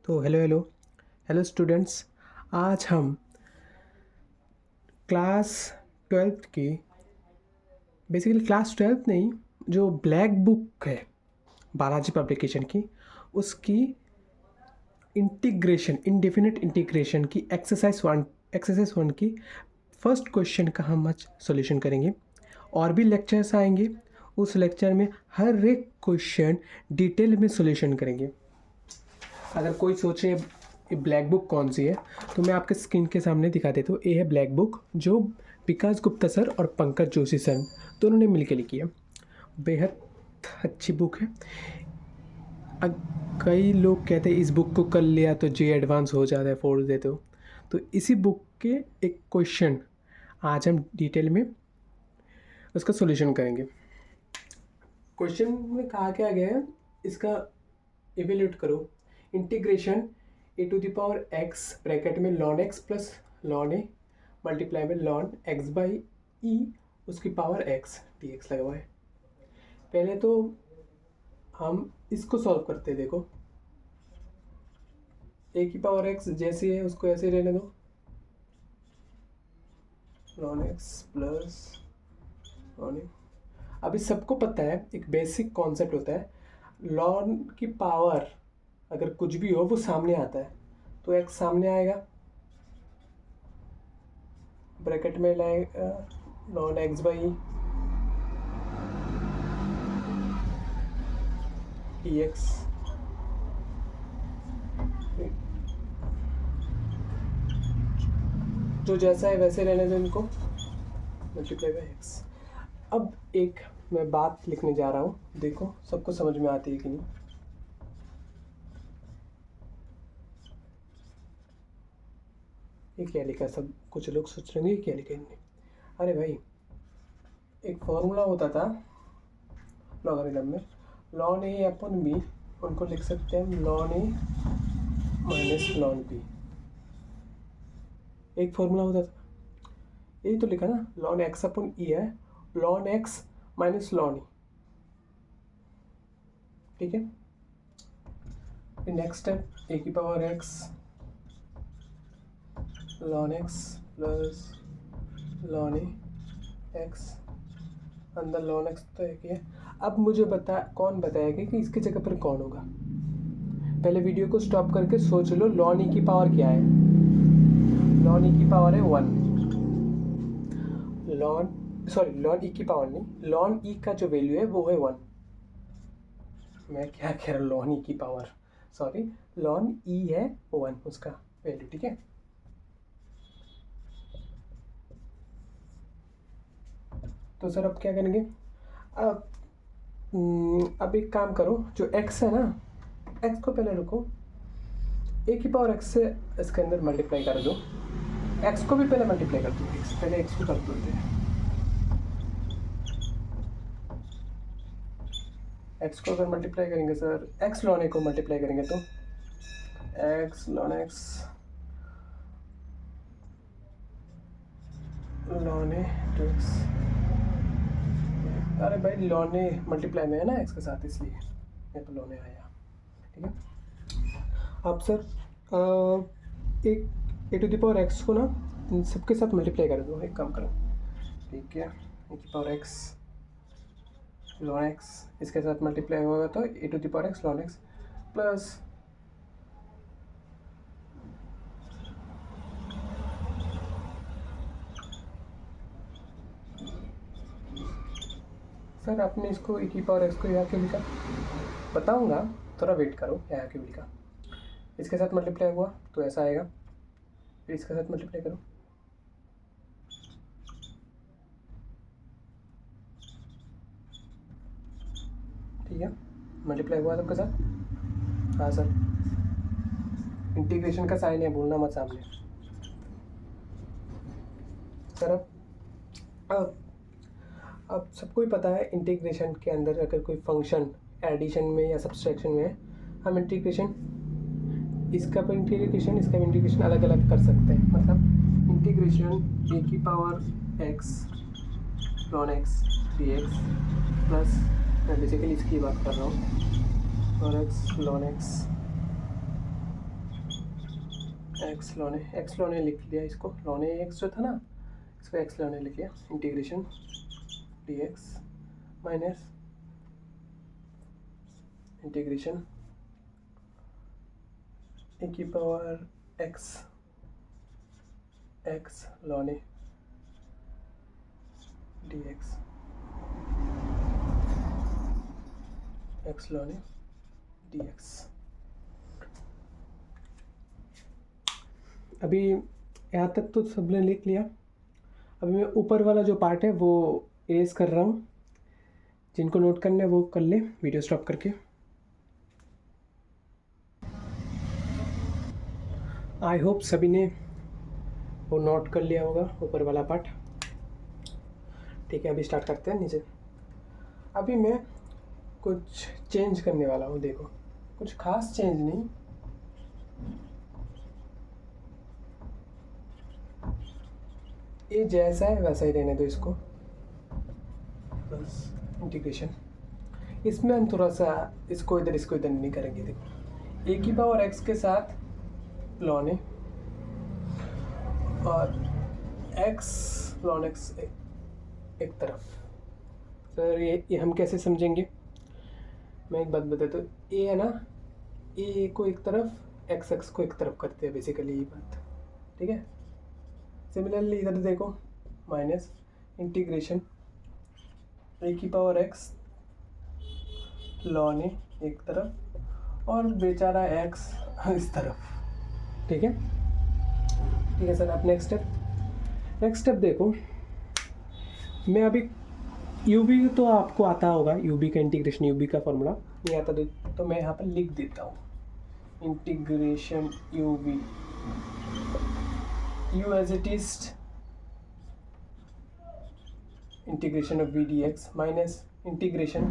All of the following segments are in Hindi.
तो हेलो हेलो हेलो स्टूडेंट्स। आज हम क्लास ट्वेल्थ की बेसिकली क्लास ट्वेल्थ नहीं, जो ब्लैक बुक है बालाजी पब्लिकेशन की, उसकी इंटीग्रेशन इंडेफिनिट इंटीग्रेशन की एक्सरसाइज वन की फर्स्ट क्वेश्चन का हम आज सॉल्यूशन करेंगे। और भी लेक्चर्स आएंगे, उस लेक्चर में हर एक क्वेश्चन डिटेल में सॉल्यूशन करेंगे। अगर कोई सोचे ये ब्लैक बुक कौन सी है, तो मैं आपके स्क्रीन के सामने दिखा देता हूँ। ये है ब्लैक बुक, जो विकास गुप्ता सर और पंकज जोशी सर दोनों ने मिलकर लिखी है। बेहद अच्छी बुक है। कई लोग कहते हैं इस बुक को कर लिया तो जे एडवांस हो जाता है, फोड़ देते हो। तो इसी बुक के एक क्वेश्चन आज हम डिटेल में उसका सॉल्यूशन करेंगे। क्वेश्चन में कहा क्या गया है, इसका इवेल्यूट करो। Integration A to the power X bracket में लॉन X plus lawn A multiply में लॉन एक्स बाई ई उसकी पावर एक्स डी एक्स लगा हुआ है। पहले तो हम इसको सॉल्व करते हैं। देखो, ए की पावर एक्स जैसी है उसको ऐसे रहने दो, लॉन एक्स प्लस लॉन ए। अभी सबको पता है, एक बेसिक कॉन्सेप्ट होता है, लॉन की पावर अगर कुछ भी हो वो सामने आता है, तो एक्स सामने आएगा, ब्रैकेट में लाएगा lawn X by E x, जो जैसा है वैसे रहने दो इनको, मल्टीप्लाई बाई एक्स। अब एक मैं बात लिखने जा रहा हूँ, देखो सबको समझ में आती है कि नहीं। ये क्या लिखा, सब कुछ लोग सोच रहे हैं क्या लिखा इनने। अरे भाई, एक फॉर्मूला होता था लॉगरिथम में, लॉन ए अपन बी, उनको लिख सकते हैं लॉन ए माइनस लॉन बी। एक फॉर्मूला होता था, यही तो लिखा ना, लॉन एक्स अपन ई है, ln x minus ln E. ठीक है, नेक्स्ट स्टेप ए की power x ln X plus lawn A X, अंदर लॉन एक्स तो एक ही है। अब मुझे कौन बताएगा कि इसकी जगह पर कौन होगा। पहले वीडियो को स्टॉप करके सोच लो, लॉन ई की पावर क्या है। लॉन ई की पावर है 1। लॉन ई की पावर नहीं, लॉन ई का जो वैल्यू है वो है 1। मैं क्या कह रहा हूँ, लॉन ई की पावर, सॉरी, लॉन ई है 1 उसका वैल्यू। ठीक है, तो सर अब क्या करेंगे। अब एक काम करो, जो x है ना, x को पहले रखो, a की पावर x से इसके अंदर मल्टीप्लाई कर दो, x को भी पहले मल्टीप्लाई कर दो, पहले x को कर दो। x को अगर मल्टीप्लाई करेंगे सर, x लॉन a को मल्टीप्लाई करेंगे तो x लॉन x लॉन a टू x। अरे भाई, लॉन ए मल्टीप्लाई में है ना एक्स के साथ, इसलिए यहाँ पर लॉन ए आया। ठीक है, अब सर एक ए टू द पावर एक्स को ना इन सबके साथ मल्टीप्लाई कर दो। एक काम करो, ठीक है, ए की पावर एक्स लॉन एक्स इसके साथ मल्टीप्लाई होगा तो A to the power x ln X plus sir आपने इसको ए की पावर एक्स को यहाँ क्यों लिखा, बताऊंगा, थोड़ा वेट करो। यहाँ क्यों लिखा, इसके साथ मल्टीप्लाई हुआ तो ऐसा आएगा, फिर इसके साथ मल्टीप्लाई करो, ठीक है, मल्टीप्लाई हुआ सबके साथ। हाँ सर, इंटीग्रेशन का साइन है, भूलना मत सामने। सर अब सबको ही पता है, इंटीग्रेशन के अंदर अगर कोई फंक्शन एडिशन में या सब्सट्रैक्शन में है, हम इंटीग्रेशन इसका भी इंटीग्रेशन इसका भी इंटीग्रेशन अलग अलग कर सकते हैं। मतलब इंटीग्रेशन ए की power x ln x D x plus, मैं बेसिकली इसकी बात कर रहा हूँ, lawn x x lawn A लिख लिया, इसको लॉन ए एक्स जो था ना, इसको एक्स लॉन ए लिख लिया। Integration D x minus integration A की power x lawn A D X lawn A D X. अभी यहाँ तक तो सबने लिख लिया। अभी मैं ऊपर वाला जो पार्ट है वो इरेज कर रहा हूँ। जिनको नोट करना है वो कर ले वीडियो स्टॉप करके। आई होप सभी ने वो नोट कर लिया होगा ऊपर वाला पार्ट। ठीक है, अभी स्टार्ट करते हैं नीचे। अभी मैं कुछ चेंज करने वाला हूँ। देखो, कुछ खास चेंज नहीं, ये जैसा है वैसा ही रहने दो इसको। बस इंटीग्रेशन, इसमें हम थोड़ा सा इसको इधर नहीं करेंगे। देखो, ए की पावर एक्स के साथ लॉन ए और एक्स लॉन एक्स एक तरफ। सर ये हम कैसे समझेंगे? मैं एक बात बताता हूँ। ए है ना, ए को एक तरफ, एक्स को एक तरफ करते हैं बेसिकली ये बात। ठीक है। सिमिलरली इधर देखो, माइनस इंटीग्रेशन ए की पावर एक्स लॉन ए एक तरफ और बेचारा एक्स इस तरफ। ठीक है, ठीक है सर। अब नेक्स्ट स्टेप देखो। मैं अभी यू बी तो आपको आता होगा, यू बी का इंटीग्रेशन, यू बी का फॉर्मूला नहीं आता तो मैं यहाँ पर लिख देता हूँ। Integration U V, U as it is integration of V D x minus integration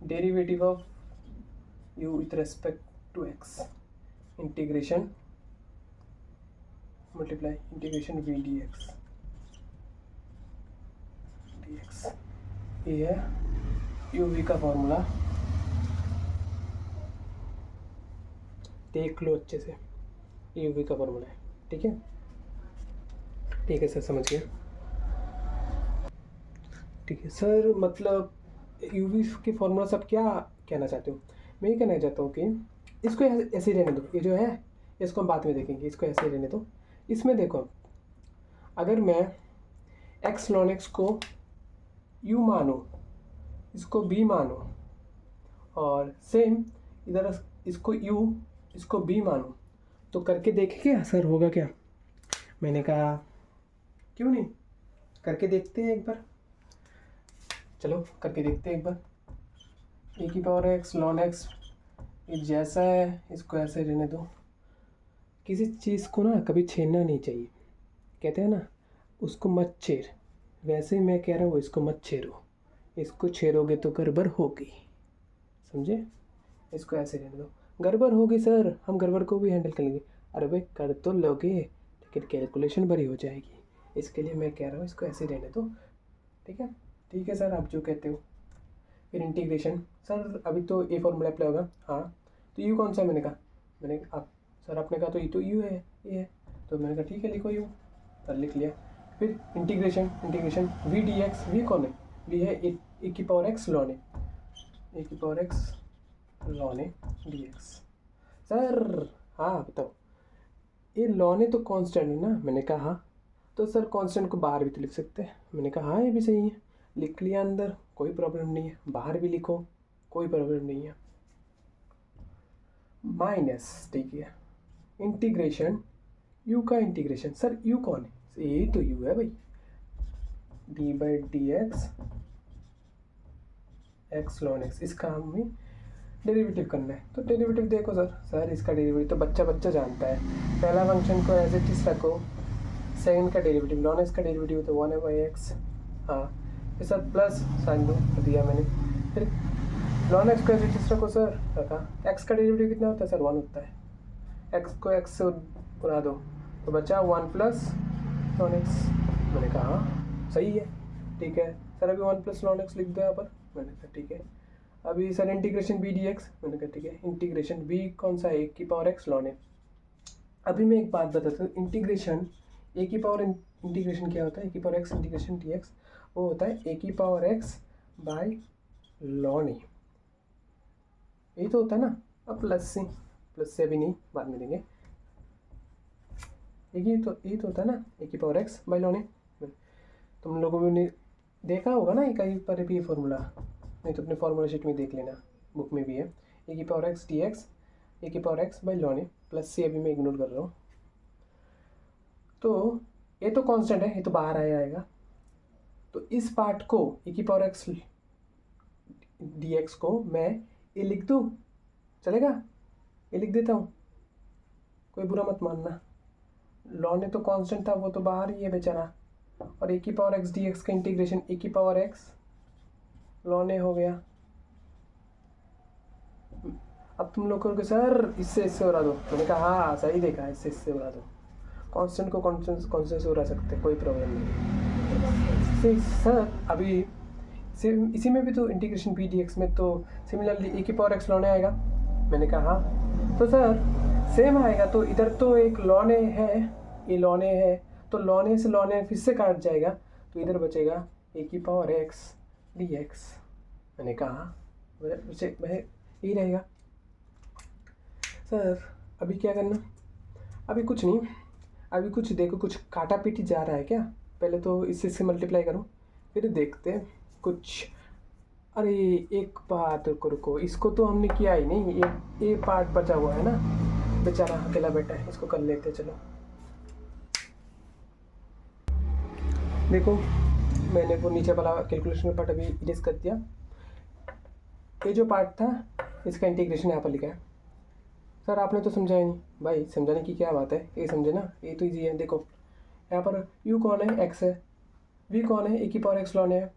derivative of U with respect to X, integration multiply integration V D X D X. ये है यू वी का फॉर्मूला, देख लो अच्छे से। यू वी का फॉर्मूला है। ठीक है, ठीक है सर, समझ गया। ठीक है सर, मतलब यू वी के फॉर्मूला सब क्या कहना चाहते हो? मैं ये कहना चाहता हूँ कि इसको ऐसे ही रहने दो। ये जो है इसको हम बाद में देखेंगे, इसको ऐसे ही रहने दो। इसमें देखो, अगर मैं एक्स लॉन एक्स को यू मानो, इसको बी मानो, और सेम इधर इसको यू इसको बी मानो, तो करके देखेंगे असर होगा क्या? मैंने कहा क्यों नहीं, करके देखते हैं एक बार। चलो करके देखते हैं एक बार। ए की पावर एक्स लॉन एक्स ये जैसा है इसको ऐसे रहने दो। किसी चीज़ को ना कभी छेड़ना नहीं चाहिए, कहते हैं ना, उसको मत छेड़। वैसे ही मैं कह रहा हूँ इसको मत छेड़ो, इसको छेड़ोगे तो गड़बड़ होगी, समझे? इसको ऐसे रहने दो। गड़बड़ होगी सर, हम गड़बड़ को भी हैंडल कर लेंगे। अरे भाई कर तो लोगे, लेकिन कैलकुलेशन बड़ी हो जाएगी। इसके लिए मैं कह रहा हूँ इसको ऐसे रहने दो। ठीक है, ठीक है सर, आप जो कहते हो। फिर इंटीग्रेशन सर, अभी तो ए फॉर्मूला अप्लाई होगा। हाँ, तो यू कौन सा? मैंने कहा आप सर, आपने कहा तो यू है, ये है, तो मैंने कहा ठीक है लिखो यू, सर लिख लिया। फिर integration V D X, V कौन है? वी है ए की power x lawn A, A की power x lawn A D X. Sir हाँ बताओ, ये लॉन ए तो कांस्टेंट है ना? मैंने कहा हाँ, तो सर कांस्टेंट को बाहर भी तो लिख सकते हैं। मैंने कहा हाँ, ये भी सही है, लिख लिया अंदर, कोई प्रॉब्लम नहीं है। बाहर भी लिखो, कोई प्रॉब्लम नहीं है। माइनस, ठीक है, इंटीग्रेशन यू का इंटीग्रेशन। सर यू कौन है? यही तो यू है भाई, D by D x x ln x. इसका हमें डेरिवेटिव करना है, तो डेरिवेटिव देखो सर इसका डेरिवेटिव तो बच्चा जानता है। पहला फंक्शन को एज इट इज रखो, सेकंड का डेरिवेटिव लॉन एक्स का डेरिवेटिव तो 1/x। हाँ, फिर सर प्लस साइन दो दिया मैंने। फिर लॉन एक्स को एज इट इज रखो सर, रखा। एक्स का डेरिवेटिव कितना होता है सर? 1 होता है। एक्स को एक्स से उड़ा दो तो बचा 1 प्लस लॉन एक्स। मैंने कहा हाँ सही है, ठीक है सर। अभी 1 प्लस लॉन एक्स लिख दो यहाँ पर। मैंने कहा ठीक है। अभी sir integration V D X, मैंने कहा ठीक है। इंटीग्रेशन बी कौन सा है? ए की पावर एक्स लॉन ए, अभी मैं एक बात बताता हूँ, इंटीग्रेशन ए की पावर इंटीग्रेशन क्या होता है, ए की power x integration D x, वो होता है ए की पावर एक्स बाय लॉन ए, यही तो होता है ना। अब प्लस से अभी नहीं, बाद में देंगे। यही तो होता है ना, ए की पावर एक्स बाय लॉन ए। तुम लोगों ने देखा होगा ना कहीं पर भी ये फॉर्मूला, नहीं तो अपने फॉर्मूला शीट में देख लेना, बुक में भी है। ए की power x D x, a की power x by lawn A, plus से अभी मैं इग्नोर कर रहा हूँ। तो ये तो कांस्टेंट है, ये तो बाहर आएगा। तो इस पार्ट को ए की पावर एक्स डी एक्स को मैं ये लिख दूँ, चलेगा? ये लिख देता हूँ, कोई बुरा मत मानना। लॉन ए तो कांस्टेंट था, वो तो बाहर ही है बेचारा। और ए की पावर एक्स डी एक्स का इंटीग्रेशन ए की पावर एक्स लॉन ए हो गया। अब तुम लोग कहोगे सर इससे उड़ा दो, मैंने कहा हाँ सही देखा, इससे उड़ा दो। कांस्टेंट को कांस्टेंट से उड़ा सकते, कोई प्रॉब्लम नहीं। सर अभी इसी में भी तो इंटीग्रेशन बी डी एक्स में तो सिमिलरली ए की पावर एक्स लॉन ए आएगा। मैंने कहा हाँ, तो सर सेम आएगा। तो इधर तो एक लॉन ए है, ये लॉन ए है, तो लॉन ए से लॉन ए फिर से काट जाएगा, तो इधर बचेगा ए की पावर एक्स डी एक्स। मैंने कहा वह यही रहेगा। सर अभी क्या करना? अभी कुछ नहीं, अभी कुछ देखो, कुछ काटा पीटी जा रहा है क्या? पहले तो इससे मल्टीप्लाई करूँ, फिर देखते हैं कुछ। अरे एक बात रुको, इसको तो हमने किया ही नहीं, ये पार्ट बचा हुआ है ना, बेचारा अकेला बैठा है, इसको कर लेते। चलो देखो, मैंने वो नीचे वाला कैलकुलेशन का पार्ट अभी इरेज कर दिया। ये जो पार्ट था इसका इंटीग्रेशन यहाँ पर लिखा है। सर आपने तो समझाया नहीं। भाई समझाने की क्या बात है, ये समझे ना, ये तो ईजी है। देखो यहाँ पर यू कौन है, एक्स है, वी कौन है, ए की पावर एक्स लॉन है,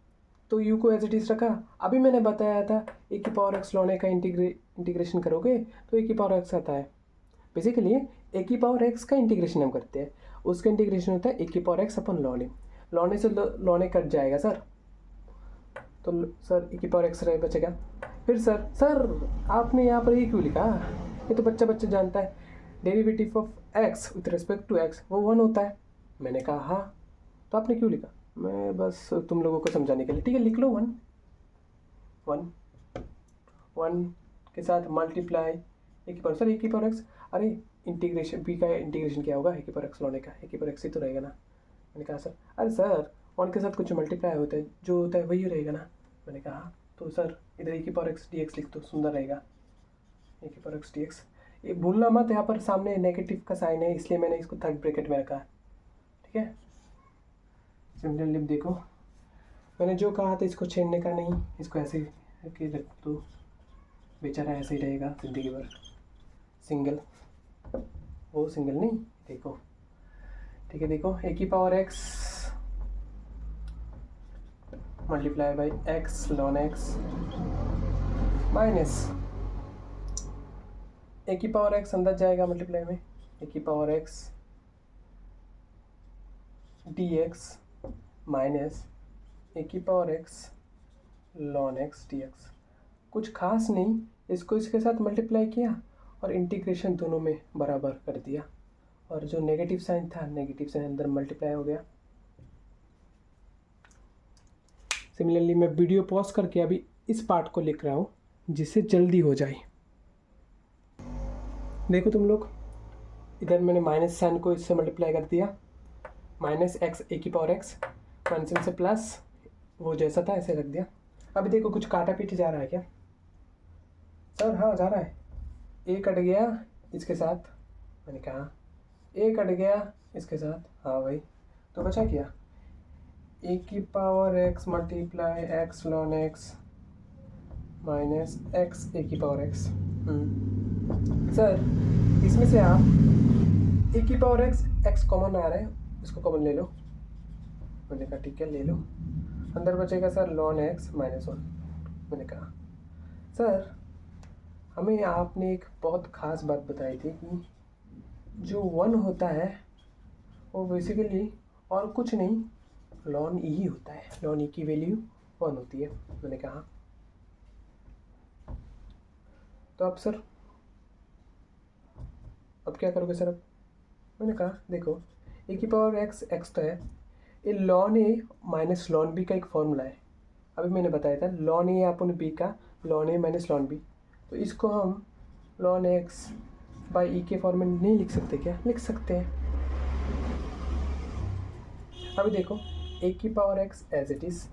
तो यू को एज इट इज़ रखा। अभी मैंने बताया था ए की पावर एक्स लॉन ए का इंटीग्रेशन करोगे तो ए की पावर एक्स आता है। बेसिकली ए की पावर एक्स का इंटीग्रेशन हम करते हैं, उसका इंटीग्रेशन होता है ए की पावर एक्स अपन लॉन ए। लॉन ए से लॉन ए कट जाएगा सर, तो सर ए की पावर एक्स रह बचेगा। फिर सर आपने यहाँ पर ये क्यों लिखा? ये तो बच्चा जानता है, derivative of X with respect to X वो 1 होता है। मैंने कहा हाँ, तो आपने क्यों लिखा? मैं बस तुम लोगों को समझाने के लिए, ठीक है लिख लो। 1 के साथ मल्टीप्लाई ए की पावर, सर ए की पावर एक्स, अरे इंटीग्रेशन बी का इंटीग्रेशन क्या होगा, ए की पावर एक्स लॉन ए का, ए की पावर एक्स ही तो रहेगा ना। मैंने कहा सर, अरे सर 1 के साथ कुछ मल्टीप्लाई होता है, जो होता है वही रहेगा ना। मैंने कहा तो सर इधर ए की पावर एक्स डी एक्स लिख दो, सुंदर रहेगा, ए की पावर एक्स डी एक्स। ये भूलना मत, यहाँ पर सामने नेगेटिव का साइन है, इसलिए मैंने इसको थर्ड ब्रैकेट में रखा है, ठीक है। सिमिलरली देखो, मैंने जो कहा था इसको छेड़ने का नहीं, इसको ऐसे करके रख दो, बेचारा ऐसे ही रहेगा जिंदगी भर। सिंगल, वो सिंगल नहीं, देखो ठीक है। देखो ए की power x multiply by x ln x minus a की पावर एक्स अंदर जाएगा मल्टीप्लाई में, ए की power x D x minus a की power x ln x D x. कुछ खास नहीं, इसको इसके साथ मल्टीप्लाई किया और इंटीग्रेशन दोनों में बराबर कर दिया, और जो नेगेटिव साइन था नेगेटिव साइन अंदर मल्टीप्लाई हो गया। सिमिलरली मैं वीडियो पॉज करके अभी इस पार्ट को लिख रहा हूँ जिससे जल्दी हो जाए। देखो तुम लोग, इधर मैंने माइनस साइन को इससे मल्टीप्लाई कर दिया, माइनस एक्स ए की पावर एक्स, माइनस से प्लस वो जैसा था ऐसे रख दिया। अभी देखो कुछ काटा पीटी जा रहा है क्या? सर हाँ जा रहा है, ए कट गया इसके साथ, मैंने कहा ए कट गया इसके साथ, हाँ भाई, तो बचा क्या, ए की power x multiply x ln x minus x a की पावर एक्स। सर इसमें से आप ए की पावर एक्स कॉमन आ रहा है, इसको कॉमन ले लो। मैंने कहा ठीक है ले लो, अंदर बचेगा सर लॉन एक्स माइनस 1। मैंने कहा सर हमें आपने एक बहुत ख़ास बात बताई थी कि जो 1 होता है वो बेसिकली और कुछ नहीं लॉन ई ही होता है, लॉन ई की वैल्यू 1 होती है। मैंने कहा तो अब सर अब क्या करोगे सर? अब मैंने कहा देखो ए की पावर एक्स एक्स तो है, ये लॉन ए माइनस लॉन बी का एक फॉर्मूला है। अभी मैंने बताया था लॉन ए अपन बी का लॉन ए माइनस लॉन बी, तो इसको हम लॉन एक्स बाई ई के फॉर्म में नहीं लिख सकते क्या? लिख सकते हैं। अभी देखो ए की power X as it is,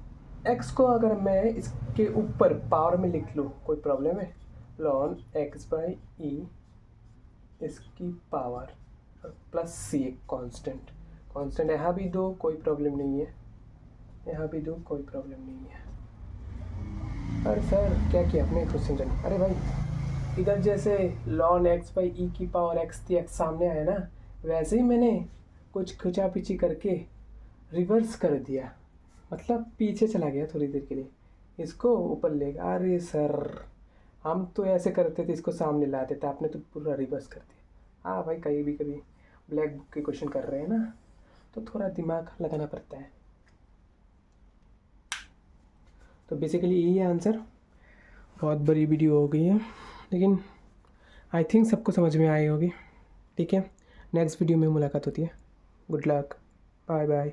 X को अगर मैं इसके ऊपर पावर में लिख लूँ कोई प्रॉब्लम है? लॉन एक्स बाई ई इसकी पावर प्लस सी एक कांस्टेंट, कांस्टेंट यहाँ भी दो कोई प्रॉब्लम नहीं है, यहाँ भी दो कोई प्रॉब्लम नहीं है। अरे सर क्या किया आपने क्वेश्चन जाने? अरे भाई इधर जैसे लॉन एक्स बाई ई की पावर एक्स थी, एक्स सामने आया ना, वैसे ही मैंने कुछ खिंचा पीछी करके रिवर्स कर दिया, मतलब पीछे चला गया थोड़ी देर के लिए, इसको ऊपर लेगा। अरे सर हम तो ऐसे करते थे, इसको सामने लाते थे, आपने तो पूरा रिवर्स कर दिया। हाँ भाई कहीं भी कभी ब्लैक बुक के क्वेश्चन कर रहे हैं ना, तो थोड़ा दिमाग लगाना पड़ता है। तो बेसिकली यही है आंसर। बहुत बड़ी वीडियो हो गई है, लेकिन आई थिंक सबको समझ में आई होगी। ठीक है, नेक्स्ट वीडियो में मुलाकात होती है। Good luck, bye bye.